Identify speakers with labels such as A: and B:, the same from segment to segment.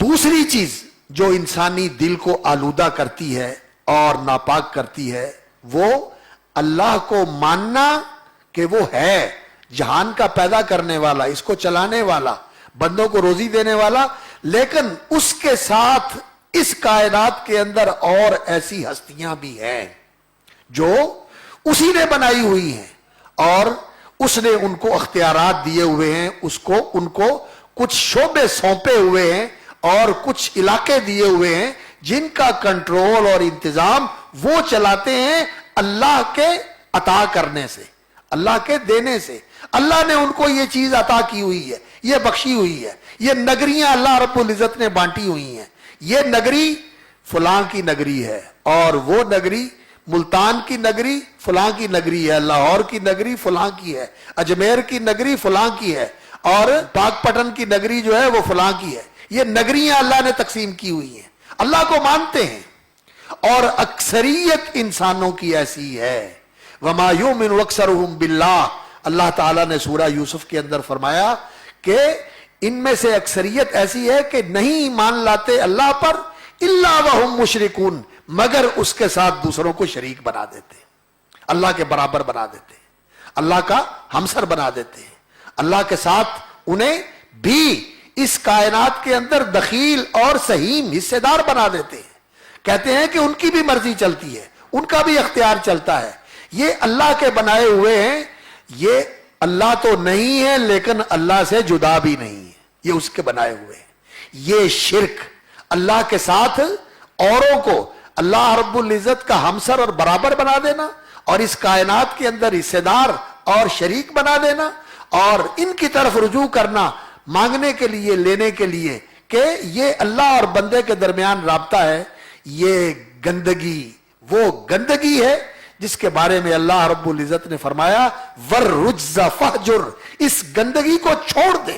A: دوسری چیز جو انسانی دل کو آلودہ کرتی ہے اور ناپاک کرتی ہے وہ اللہ کو ماننا کہ وہ ہے جہان کا پیدا کرنے والا، اس کو چلانے والا، بندوں کو روزی دینے والا، لیکن اس کے ساتھ اس کائنات کے اندر اور ایسی ہستیاں بھی ہیں جو اسی نے بنائی ہوئی ہیں اور اس نے ان کو اختیارات دیے ہوئے ہیں، ان کو کچھ شعبے سونپے ہوئے ہیں اور کچھ علاقے دیے ہوئے ہیں جن کا کنٹرول اور انتظام وہ چلاتے ہیں اللہ کے عطا کرنے سے، اللہ کے دینے سے۔ اللہ نے ان کو یہ چیز عطا کی ہوئی ہے، یہ بخشی ہوئی ہے، یہ نگریاں اللہ رب العزت نے بانٹی ہوئی ہیں۔ یہ نگری فلاں کی نگری ہے اور وہ نگری ملتان کی نگری فلاں کی نگری ہے، لاہور کی نگری فلاں کی ہے، اجمیر کی نگری فلاں کی ہے اور پاک پٹن کی نگری جو ہے وہ فلاں کی ہے۔ یہ نگریاں اللہ نے تقسیم کی ہوئی ہیں، اللہ کو مانتے ہیں اور اکثریت انسانوں کی ایسی ہے۔ وما یؤمن اکثرهم باللہ، اللہ تعالیٰ نے سورہ یوسف کے اندر فرمایا کہ ان میں سے اکثریت ایسی ہے کہ نہیں ایمان لاتے اللہ پر الا وهم مشرکون، مگر اس کے ساتھ دوسروں کو شریک بنا دیتے، اللہ کے برابر بنا دیتے، اللہ کا ہمسر بنا دیتے ہیں، اللہ کے ساتھ انہیں بھی اس کائنات کے اندر دخیل اور سہیم حصے دار بنا دیتے ہیں، کہتے ہیں کہ ان کی بھی مرضی چلتی ہے، ان کا بھی اختیار چلتا ہے، یہ اللہ کے بنائے ہوئے ہیں، یہ اللہ تو نہیں ہے لیکن اللہ سے جدا بھی نہیں ہے، یہ اس کے بنائے ہوئے ہیں۔ یہ شرک، اللہ کے ساتھ اوروں کو اللہ رب العزت کا ہمسر اور برابر بنا دینا اور اس کائنات کے اندر حصے دار اور شریک بنا دینا اور ان کی طرف رجوع کرنا مانگنے کے لیے، لینے کے لیے کہ یہ اللہ اور بندے کے درمیان رابطہ ہے، یہ گندگی وہ گندگی ہے جس کے بارے میں اللہ رب العزت نے فرمایا وَالرُّجْزَ فَهْجُرْ، اس گندگی کو چھوڑ دے،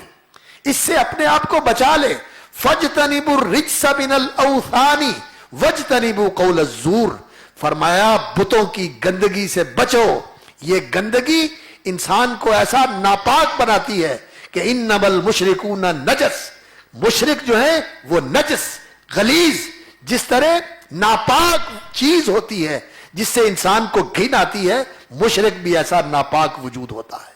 A: اس سے اپنے آپ کو بچا لے۔ فَاجْتَنِبُوا الرِّجْسَ مِنَ الْأَوْثَانِ وَاجْتَنِبُوا قَوْلَ الزُّورِ، فرمایا بتوں کی گندگی سے بچو، یہ گندگی انسان کو ایسا ناپاک بناتی ہے کہ اِنَّمَا الْمُشْرِكُونَ نَجَسٌ، مشرک جو ہیں وہ نجس غلیظ، جس طرح ناپاک چیز ہوتی ہے جس سے انسان کو گھن آتی ہے، مشرک بھی ایسا ناپاک وجود ہوتا ہے۔